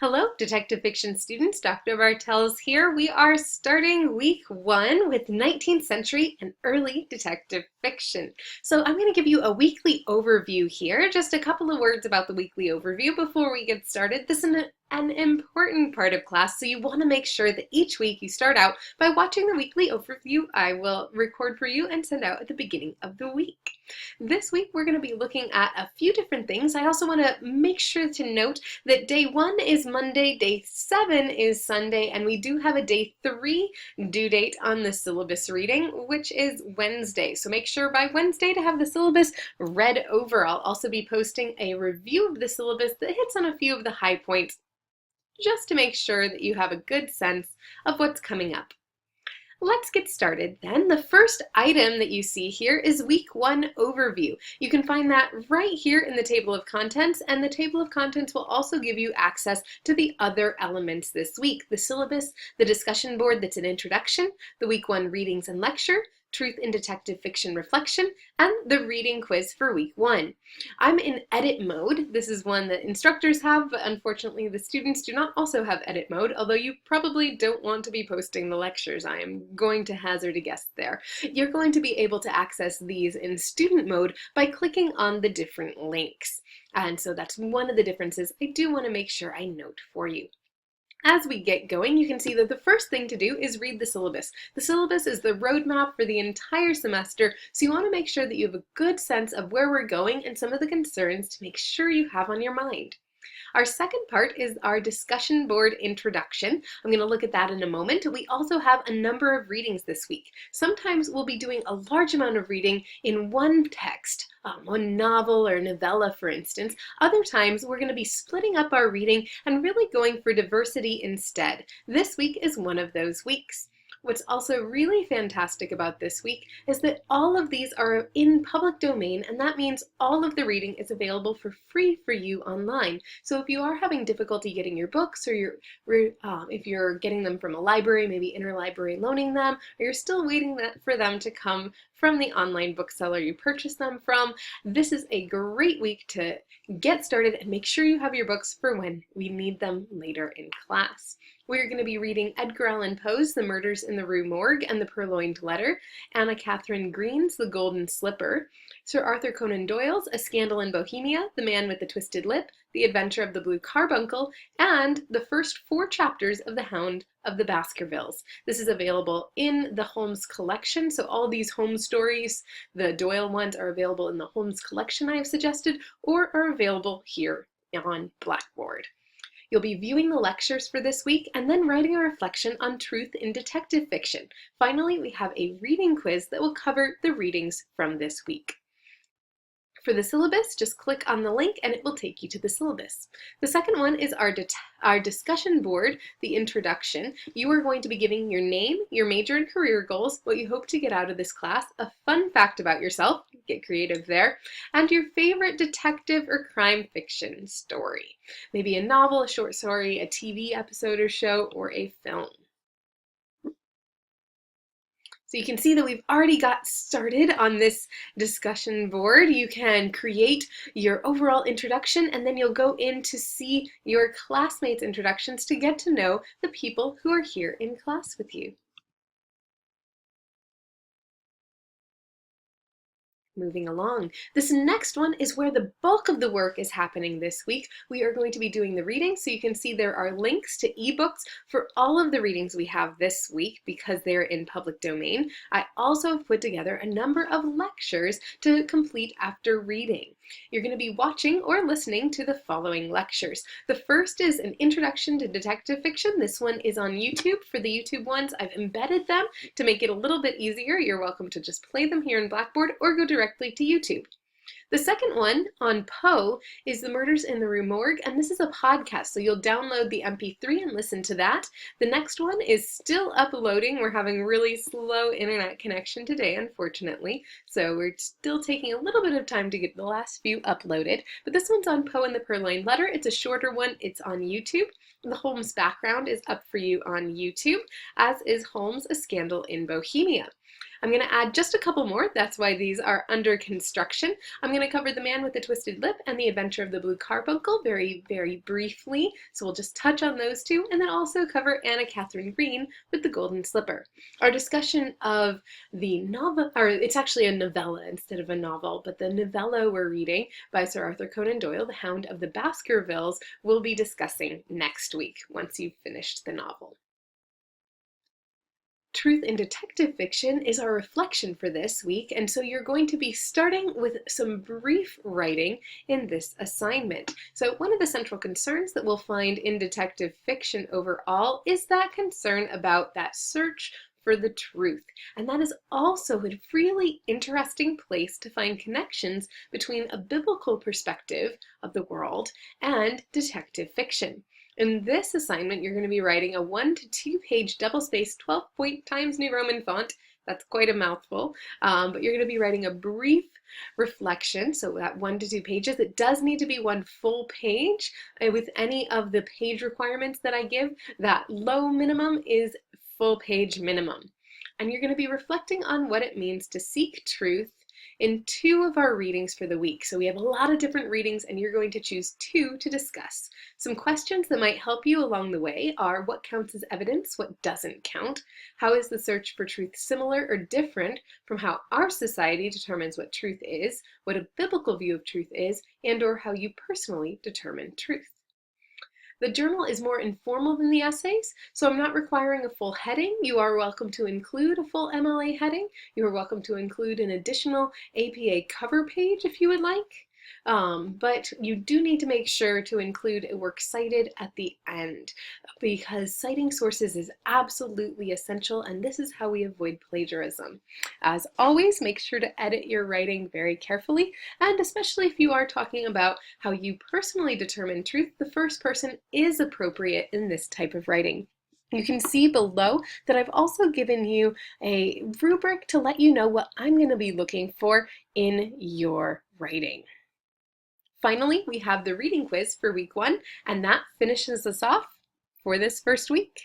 Hello, detective fiction students. Dr. Bartels here. We are starting week 1 with 19th century and early detective fiction. So I'm going to give you a weekly overview here. Just a couple of words about the weekly overview before we get started. This is an important part of class, so you want to make sure that each week you start out by watching the weekly overview I will record for you and send out at the beginning of the week. This week we're going to be looking at a few different things. I also want to make sure to note that day 1 is Monday, day 7 is Sunday, and we do have a day 3 due date on the syllabus reading, which is Wednesday. So make sure by Wednesday to have the syllabus read over. I'll also be posting a review of the syllabus that hits on a few of the high points, just to make sure that you have a good sense of what's coming up. Let's get started then. The first item that you see here is week 1 overview. You can find that right here in the table of contents, and the table of contents will also give you access to the other elements this week: the syllabus, the discussion board that's an introduction, the week 1 readings and lecture, truth in detective fiction reflection, and the reading quiz for week 1. I'm in edit mode. This is one that instructors have, but unfortunately the students do not also have edit mode, although you probably don't want to be posting the lectures. I am going to hazard a guess there. You're going to be able to access these in student mode by clicking on the different links. And so that's one of the differences I do want to make sure I note for you. As we get going, you can see that the first thing to do is read the syllabus. The syllabus is the roadmap for the entire semester, so you want to make sure that you have a good sense of where we're going and some of the concerns to make sure you have on your mind. Our second part is our discussion board introduction. I'm going to look at that in a moment. We also have a number of readings this week. Sometimes we'll be doing a large amount of reading in one text, one novel or novella, for instance. Other times we're going to be splitting up our reading and really going for diversity instead. This week is one of those weeks. What's also really fantastic about this week is that all of these are in public domain, and that means all of the reading is available for free for you online. So if you are having difficulty getting your books, or if you're getting them from a library, maybe interlibrary loaning them, or you're still waiting for them to come from the online bookseller you purchased them from, this is a great week to get started and make sure you have your books for when we need them later in class. We're going to be reading Edgar Allan Poe's The Murders in the Rue Morgue and the Purloined Letter, Anna Catherine Green's The Golden Slipper, Sir Arthur Conan Doyle's A Scandal in Bohemia, The Man with the Twisted Lip, The Adventure of the Blue Carbuncle, and the first 4 chapters of The Hound of the Baskervilles. This is available in the Holmes collection, so all these Holmes stories, the Doyle ones, are available in the Holmes collection I have suggested, or are available here on Blackboard. You'll be viewing the lectures for this week and then writing a reflection on truth in detective fiction. Finally, we have a reading quiz that will cover the readings from this week. For the syllabus, just click on the link and it will take you to the syllabus. The second one is our discussion board, the introduction. You are going to be giving your name, your major and career goals, what you hope to get out of this class, a fun fact about yourself, get creative there, and your favorite detective or crime fiction story. Maybe a novel, a short story, a TV episode or show, or a film. So you can see that we've already got started on this discussion board. You can create your overall introduction, and then you'll go in to see your classmates' introductions to get to know the people who are here in class with you. Moving along. This next one is where the bulk of the work is happening this week. We are going to be doing the reading, so you can see there are links to ebooks for all of the readings we have this week because they're in public domain. I also have put together a number of lectures to complete after reading. You're going to be watching or listening to the following lectures. The first is an introduction to detective fiction. This one is on YouTube. For the YouTube ones, I've embedded them to make it a little bit easier. You're welcome to just play them here in Blackboard or go directly to YouTube. The second one on Poe is The Murders in the Rue Morgue, and this is a podcast, so you'll download the MP3 and listen to that. The next one is still uploading. We're having really slow internet connection today, unfortunately, so we're still taking a little bit of time to get the last few uploaded, but this one's on Poe and the Purloined Letter. It's a shorter one. It's on YouTube. The Holmes background is up for you on YouTube, as is Holmes' A Scandal in Bohemia. I'm going to add just a couple more. That's why these are under construction. I'm going to cover The Man with the Twisted Lip and The Adventure of the Blue Carbuncle very, very briefly. So we'll just touch on those two, and then also cover Anna Catherine Green with The Golden Slipper. Our discussion of the novel, or it's actually a novella instead of a novel, but the novella we're reading by Sir Arthur Conan Doyle, The Hound of the Baskervilles, we'll be discussing next week once you've finished the novel. Truth in detective fiction is our reflection for this week, and so you're going to be starting with some brief writing in this assignment. So one of the central concerns that we'll find in detective fiction overall is that concern about that search for the truth. And that is also a really interesting place to find connections between a biblical perspective of the world and detective fiction. In this assignment, you're going to be writing a 1 to 2 page double-spaced 12-point Times New Roman font. That's quite a mouthful, but you're going to be writing a brief reflection, so that 1 to 2 pages. It does need to be one full page. With any of the page requirements that I give, that low minimum is full page minimum. And you're going to be reflecting on what it means to seek truth in 2 of our readings for the week. So we have a lot of different readings, and you're going to choose 2 to discuss. Some questions that might help you along the way are: what counts as evidence? What doesn't count? How is the search for truth similar or different from how our society determines what truth is, what a biblical view of truth is, and or how you personally determine truth? The journal is more informal than the essays, so I'm not requiring a full heading. You are welcome to include a full MLA heading. You are welcome to include an additional APA cover page if you would like. But you do need to make sure to include a works cited at the end, because citing sources is absolutely essential, and this is how we avoid plagiarism. As always, make sure to edit your writing very carefully, and especially if you are talking about how you personally determine truth, the first person is appropriate in this type of writing. You can see below that I've also given you a rubric to let you know what I'm going to be looking for in your writing. Finally, we have the reading quiz for week 1, and that finishes us off for this first week.